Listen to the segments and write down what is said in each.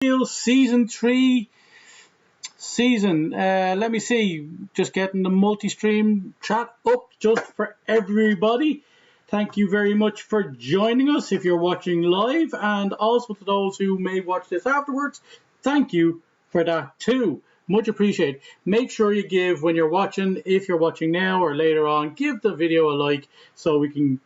Season 3 season. Let me see, just getting the multi-stream chat up just for everybody. Thank you very much for joining us if you're watching live, and also to those who may watch this afterwards, thank you for that too. Much appreciated. Make sure you give, when you're watching, if you're watching now or later on, give the video a like so we can,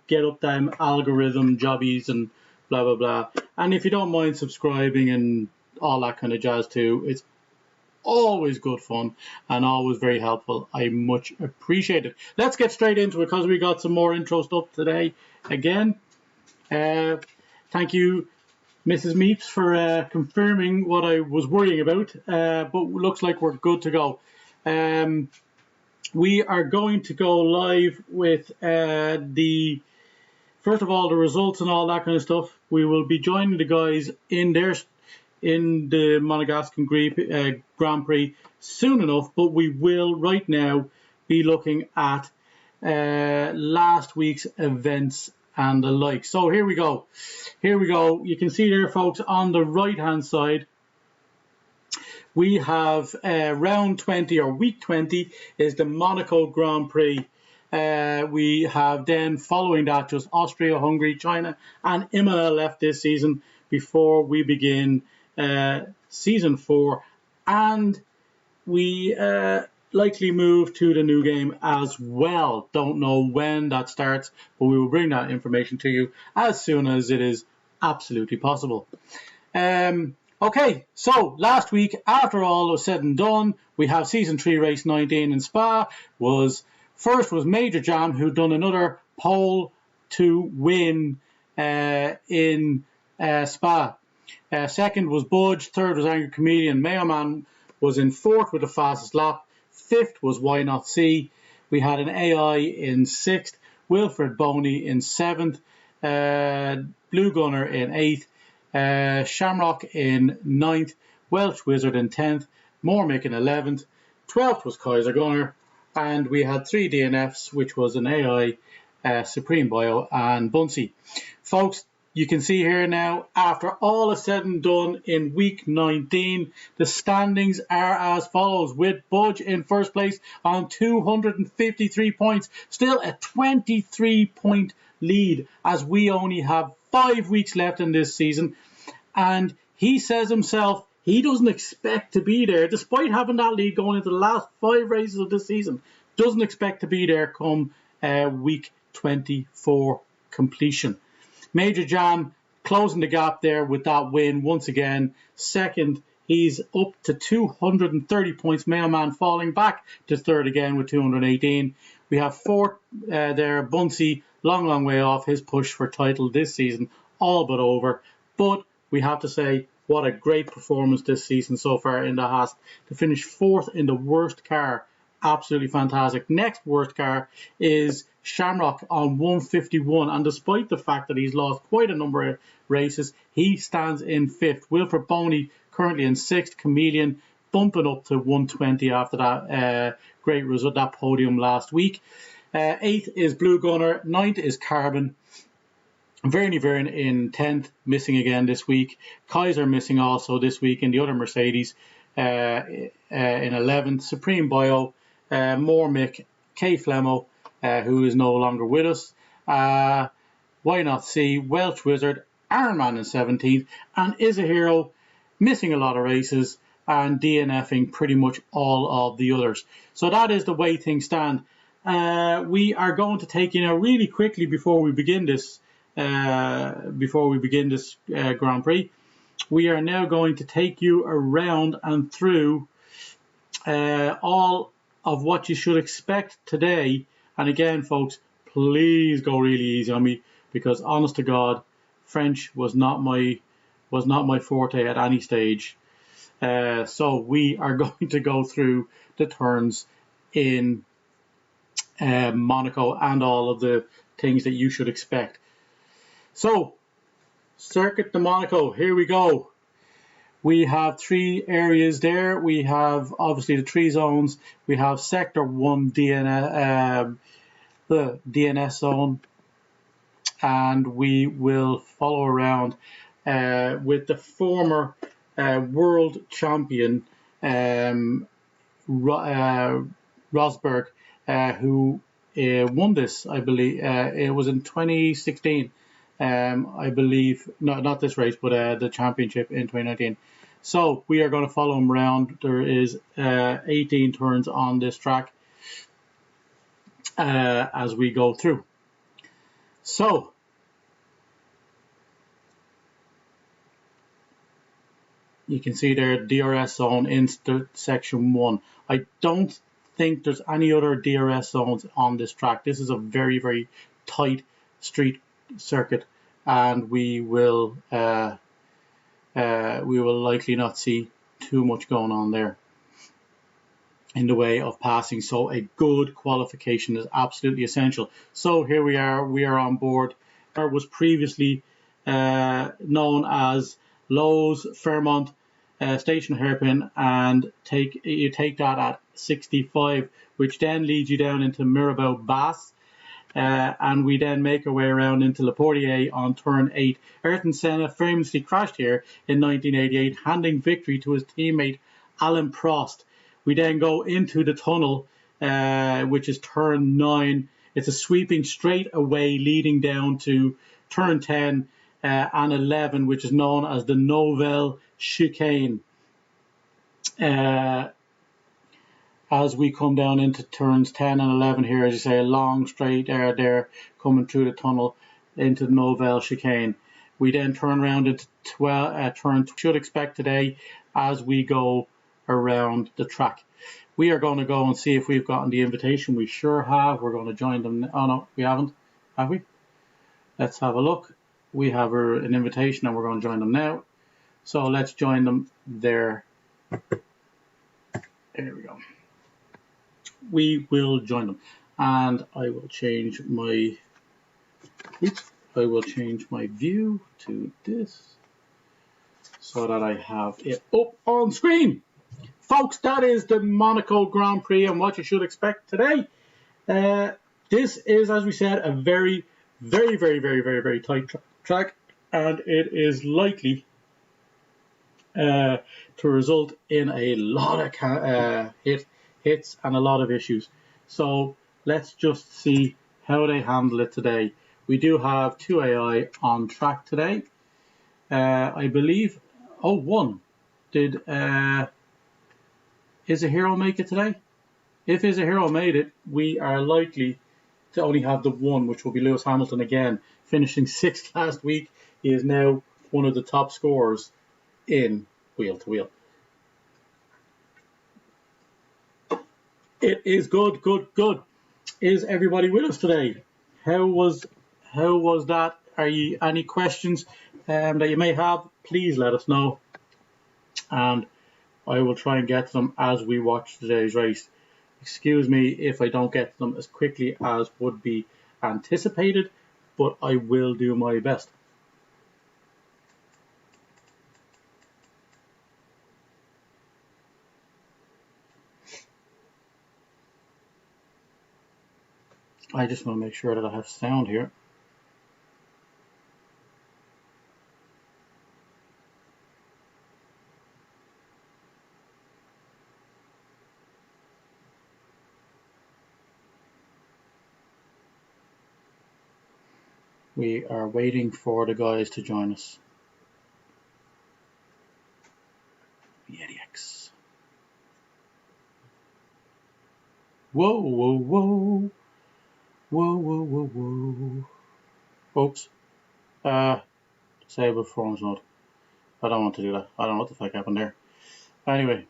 get up them algorithm jobbies and blah blah blah. And if you don't mind subscribing and all that kind of jazz too, it's always good fun and always very helpful. I much appreciate it. Let's get straight into it because we got some more intro stuff today again. Thank you, Mrs. Meeps, for confirming what I was worrying about, but looks like we're good to go. We are going to go live with first of all, the results and all that kind of stuff. We will be joining the guys in the Monegasque Grand Prix soon enough, but we will right now be looking at last week's events and the like. So here we go. You can see there, folks, on the right hand side, we have round 20 or week 20 is the Monaco Grand Prix. We have then, following that, just Austria, Hungary, China and Imola left this season before we begin season 4, and we likely move to the new game as well. Don't know when that starts, but we will bring that information to you as soon as it is absolutely possible. Okay, so last week, after all was said and done, we have season 3 race 19 in Spa. First was Major Jam, who done another pole to win in Spa. Second was Budge. Third was Angry Comedian. Mayo Man was in fourth with the fastest lap. Fifth was Why Not See. We had an AI in sixth. Wilfred Boney in seventh. Blue Gunner in eighth. Shamrock in ninth. Welsh Wizard in 10th. Mormick in 11th. 12th was Kaiser Gunner. And we had 3 DNFs, which was an AI, Supreme Bio, and Bunsey. Folks, you can see here now, after all is said and done in week 19, the standings are as follows, with Budge in first place on 253 points, still a 23-point lead, as we only have 5 weeks left in this season. And he says himself, he doesn't expect to be there, despite having that lead going into the last 5 races of this season. Doesn't expect to be there come week 24 completion. Major Jam closing the gap there with that win once again. Second, he's up to 230 points. Mailman falling back to third again with 218. We have fourth there, Bunsey, long way off his push for title this season, all but over. But we have to say, what a great performance this season so far in the Haas. To finish fourth in the worst car, absolutely fantastic. Next worst car is Shamrock on 151, and despite the fact that he's lost quite a number of races, he stands in fifth. Wilfred Boney currently in sixth. Chameleon bumping up to 120 after that great result, that podium last week. Eighth is Blue Gunner. Ninth is Carbon. Vern in 10th, missing again this week. Kaiser missing also this week in the other Mercedes in 11th. Supreme Bio, Mormick, K Flemo, who is no longer with us. Why Not See, Welsh Wizard, Ironman in 17th, and Is a Hero, missing a lot of races and DNFing pretty much all of the others. So that is the way things stand. We are going to take really quickly before we begin this Grand Prix. We are now going to take you around and through all of what you should expect today. And again, folks, please go really easy on me, because honest to God, French was not my forte at any stage. So we are going to go through the turns in Monaco and all of the things that you should expect. So, Circuit de Monaco, here we go. We have 3 areas there. We have obviously the 3 zones. We have Sector 1 the DNS zone, and we will follow around with the former world champion Rosberg, who won this, I believe. It was in 2016, I believe. Not this race, but the championship in 2019. So we are going to follow him around. There is 18 turns on this track as we go through. So you can see there DRS zone in section 1. I don't think there's any other DRS zones on this track. This is a very, very tight street circuit, and we will likely not see too much going on there in the way of passing. So a good qualification is absolutely essential. So here we are on board. It was previously known as Lowe's Fairmont Station Hairpin, and you take that at 65, which then leads you down into Mirabeau Basse, and we then make our way around into Le Portier on turn 8. Ayrton Senna famously crashed here in 1988, handing victory to his teammate Alain Prost. We then go into the tunnel, which is turn 9. It's a sweeping straight away leading down to turn 10 and 11, which is known as the Nouvelle Chicane. As we come down into turns 10 and 11 here, as you say, a long straight there coming through the tunnel into the Nouvelle Chicane. We then turn around into turn should expect today as we go around the track. We are going to go and see if we've gotten the invitation. We sure have. We're going to join them. Oh no, we haven't, have we? Let's have a look. We have an invitation and we're going to join them now. So let's join them there. There we go. We will join them, and I will change my view to this so that I have it up on screen. Folks, that is the Monaco Grand Prix and what you should expect today. This is, as we said, a very, very, very, very, very, very tight track, and it is likely to result in a lot of hits and a lot of issues. So let's just see how they handle it today. We do have 2 AI on track today. I believe, one. Did Is a Hero make it today? If Is a Hero made it, we are likely to only have the one, which will be Lewis Hamilton again, finishing 6th last week. He is now one of the top scorers in wheel to wheel. It is good. Is everybody with us today? How was that? Are you any questions that you may have? Please let us know, and I will try and get to them as we watch today's race. Excuse me if I don't get to them as quickly as would be anticipated, but I will do my best. I just want to make sure that I have sound here. We are waiting for the guys to join us. VDX. Whoa. Oops. Disable performance mode. I don't want to do that. I don't know what the fuck happened there. Anyway.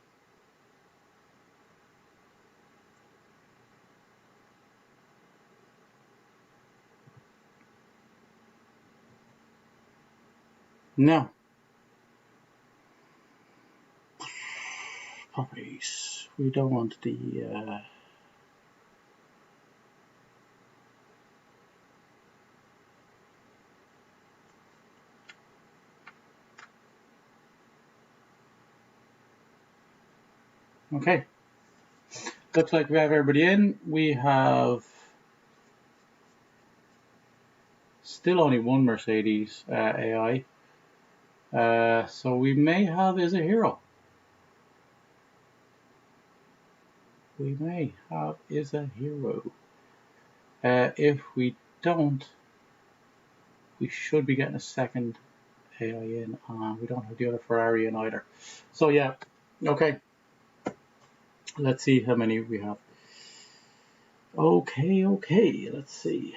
Now. Properties. We don't want the okay. Looks like we have everybody in. We have still only one Mercedes AI. So we may have is a hero. We may have is a hero. If we don't, we should be getting a second AI in. We don't have the other Ferrari in either. So yeah, okay. Let's see how many we have. Okay. Let's see.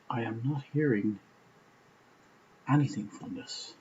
I am not hearing anything from this.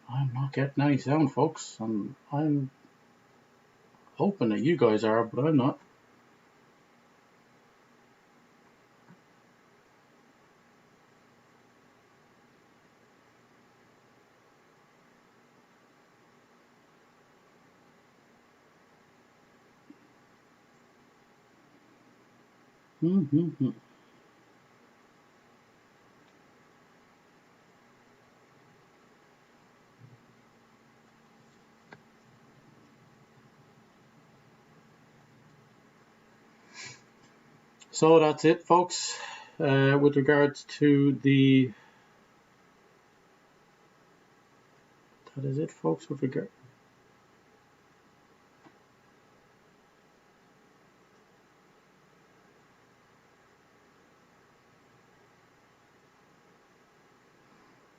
I'm not getting any sound, folks. I'm hoping that you guys are, but I'm not. So that's it, folks. With regards to the, that is it, folks. With regard.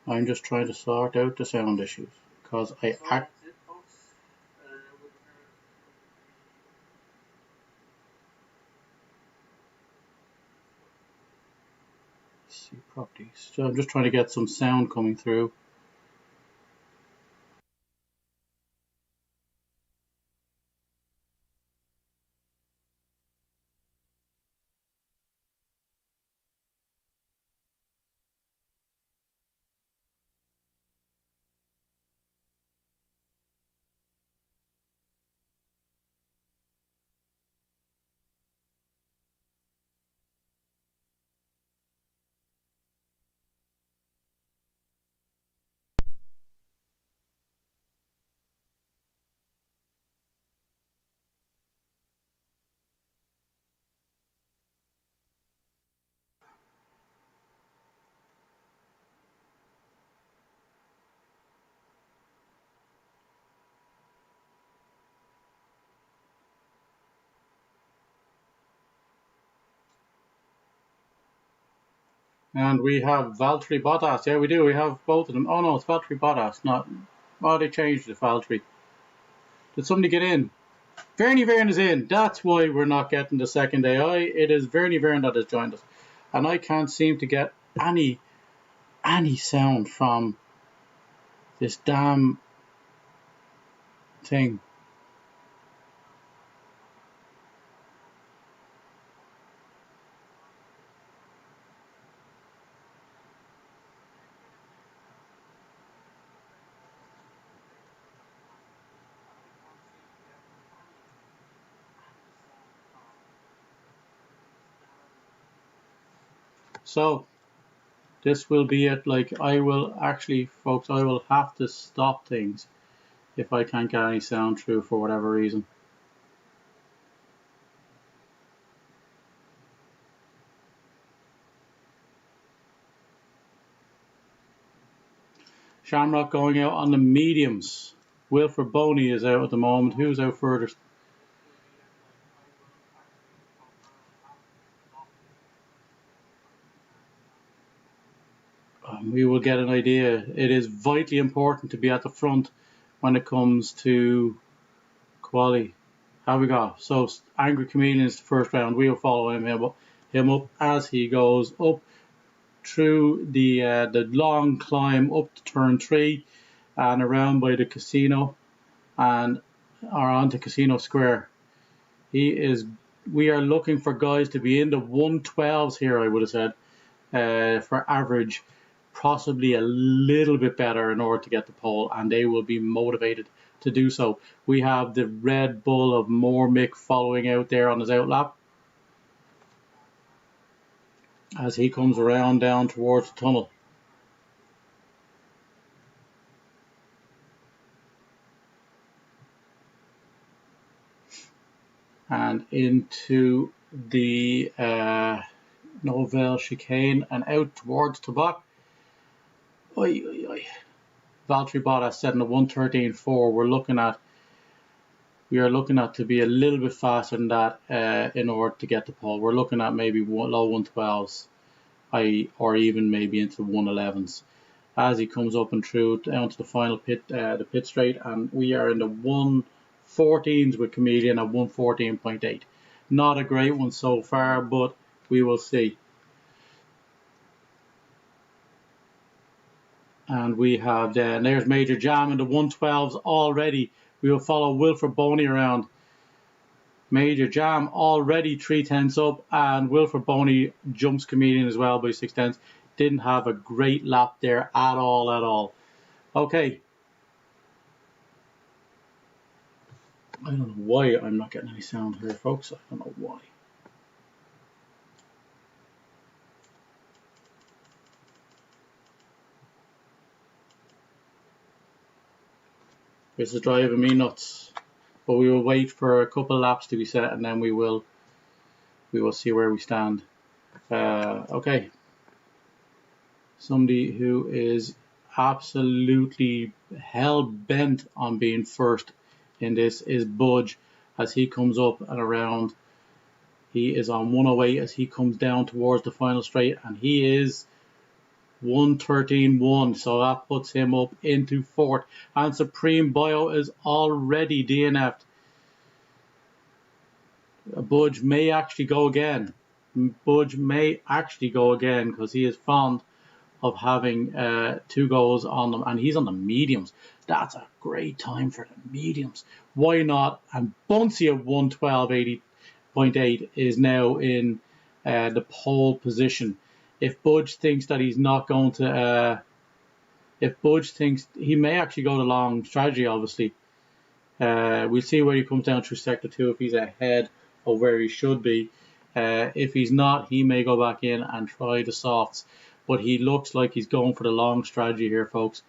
I'm just trying to sort out the sound issues because see properties. So I'm just trying to get some sound coming through. And we have Valtteri Bottas. Yeah, we do. We have both of them. Oh no, it's Valtteri Bottas. Not. Oh, they changed it, Valtteri. Did somebody get in? Vernie Verne is in. That's why we're not getting the second AI. It is Vernie Verne that has joined us, and I can't seem to get any sound from this damn thing. So this will be it. Like I will actually, folks, I will have to stop things if I can't get any sound through for whatever reason. Shamrock going out on the mediums. Wilfred Boney is out at the moment. Who's out further? We will get an idea. It is vitally important to be at the front when it comes to quali. How we got? So Angry Chameleon is the first round. We will follow him up as he goes up through the long climb up to turn 3 and around by the casino and are onto Casino Square. We are looking for guys to be in the 112s here, I would have said, for average, possibly a little bit better in order to get the pole, and they will be motivated to do so. We have the Red Bull of Meeps following out there on his outlap as he comes around down towards the tunnel. And into the Nouvelle chicane and out towards Tabak. Valtteri Bottas setting a 1:13.4. We are looking at to be a little bit faster than that in order to get the pole. We're looking at maybe low 112s, or even maybe into the 111s as he comes up and through down to the final the pit straight, and we are in the 114s with Chameleon at 114.8. Not a great one so far, but we will see. And we have there's Major Jam in the 112s already. We will follow Wilfred Boney around. Major Jam already 3/10 up, and Wilfred Boney jumps Chameleon as well by 6/10. Didn't have a great lap there at all. Okay. I don't know why I'm not getting any sound here, folks. I don't know why. This is driving me nuts. But we will wait for a couple of laps to be set, and then we will see where we stand. Okay. Somebody who is absolutely hell bent on being first in this is Budge as he comes up and around. He is on 108 as he comes down towards the final straight, and he is 1:13.1, so that puts him up into fourth. And Supreme Bio is already DNF'd. Budge may actually go again. Budge may actually go again because he is fond of having 2 goals on them, and he's on the mediums. That's a great time for the mediums. Why not? And Bunsey at 112.8 is now in the pole position. If Budge thinks that he's not going to, if Budge thinks he may actually go the long strategy, obviously. We'll see where he comes down through sector 2 if he's ahead of where he should be. If he's not, he may go back in and try the softs. But he looks like he's going for the long strategy here, folks.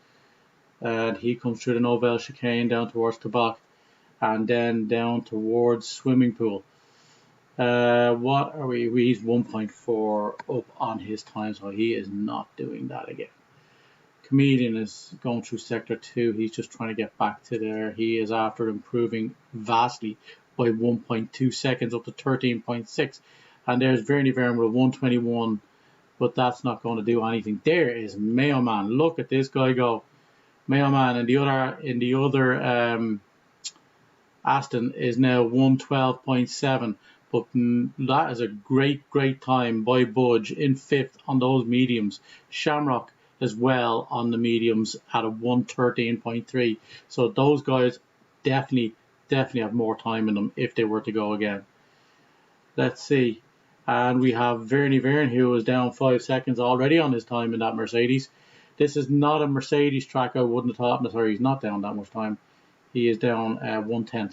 And he comes through the Nouvelle chicane down towards Tabak and then down towards Swimming Pool. What are we? He's 1.4 up on his time, so he is not doing that again. Chameleon is going through sector 2. He's just trying to get back to there. He is after improving vastly by 1.2 seconds up to 13.6. And there's Vernie Verme with 121, but that's not going to do anything. There is Mayo Man. Look at this guy go. Mayo Man in the other Aston is now 112.7. But that is a great time by Budge in 5th on those mediums. Shamrock as well on the mediums at a 113.3. So those guys definitely have more time in them if they were to go again. Let's see. And we have Vernie Verme, who is down 5 seconds already on his time in that Mercedes. This is not a Mercedes track. I wouldn't have thought. No, sorry, he's not down that much time. He is down 1/10.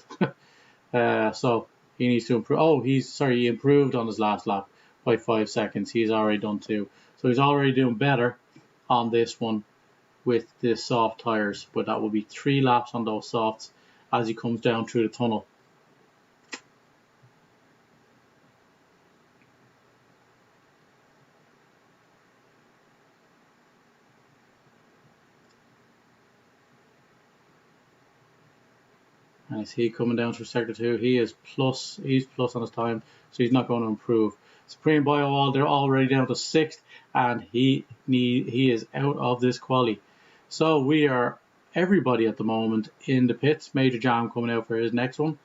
So he needs to improve. Oh, he improved on his last lap by 5 seconds. He's already done 2. So he's already doing better on this one with the soft tires. But that will be 3 laps on those softs as he comes down through the tunnel. And I see coming down through sector 2, he's plus on his time, so he's not going to improve. Supreme Bio, they're already down to 6th, and he is out of this quali. So we are everybody at the moment in the pits. Major Jam coming out for his next one.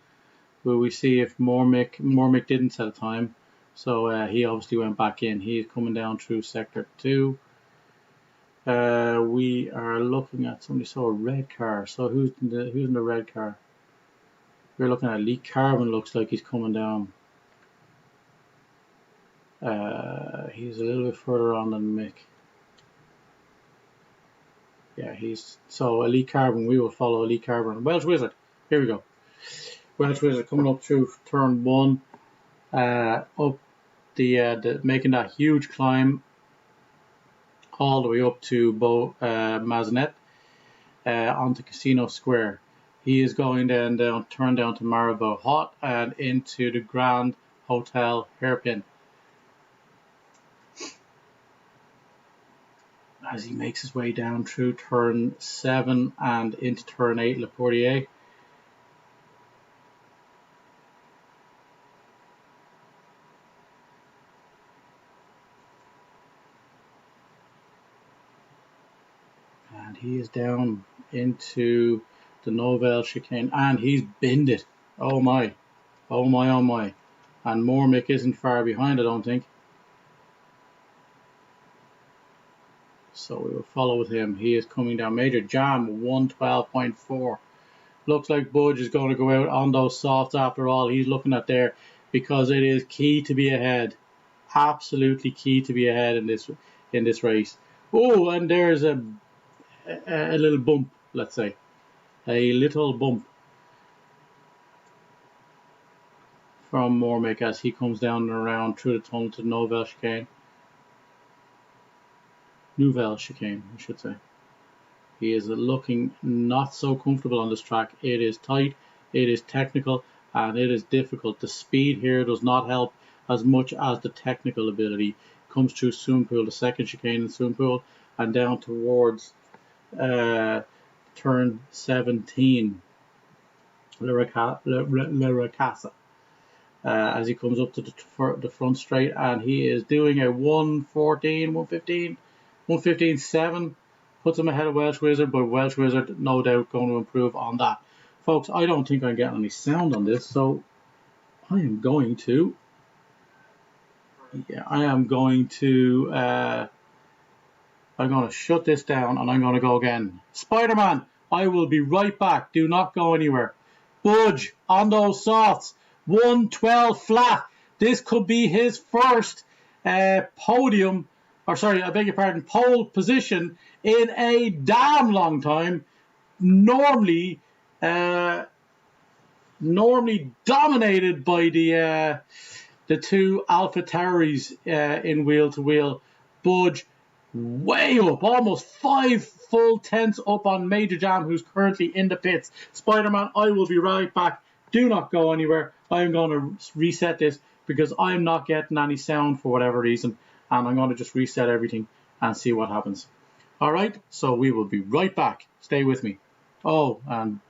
Will we see if Meeps didn't set a time? So he obviously went back in. He is coming down through sector 2. We are looking at, somebody saw a red car. So who's in the red car? We're looking at Lee Carbon. Looks like he's coming down. He's a little bit further on than Mick. Yeah, so Elite Carbon. We will follow Elite Carbon. Welsh Wizard. Here we go. Welsh Wizard coming up through turn 1, up the making that huge climb all the way up to Mazanet, onto Casino Square. He is going down, turn down to Maribor Hot and into the Grand Hotel Hairpin. As he makes his way down through turn 7 and into turn 8, Le Portier. And he is down into the Novel chicane, and he's binned it. Oh my, oh my, oh my. And Mormick isn't far behind, I don't think. So we will follow with him. He is coming down. Major Jam, 112.4. Looks like Budge is going to go out on those softs after all. He's looking at there because it is key to be ahead. Absolutely key to be ahead in this race. Oh, and there's a little bump, let's say. A little bump from Mormick as he comes down and around through the tunnel to the Nouvelle chicane, I should say. He is looking not so comfortable on this track. It is tight, it is technical, and it is difficult. The speed here does not help as much as the technical ability. Comes through Soonpool, the second chicane in Soonpool, and down towards turn 17, Le Ricassa. As he comes up to the front straight, and he is doing a 1:15.7, puts him ahead of Welsh Wizard, but Welsh Wizard no doubt going to improve on that. Folks, I don't think I'm getting any sound on this, so I am going to shut this down, and I'm going to go again. Spider-Man, I will be right back. Do not go anywhere. Budge on those softs. 112 flat. This could be his first pole position in a damn long time. Normally dominated by the two Alpha Tauris in wheel to wheel. Budge way up, almost 5 full tenths up on Major Jam, who's currently in the pits. Spider-Man, I will be right back. Do not go anywhere. I am going to reset this because I'm not getting any sound for whatever reason, and I'm going to just reset everything and see what happens. All right, so we will be right back. Stay with me. Oh, and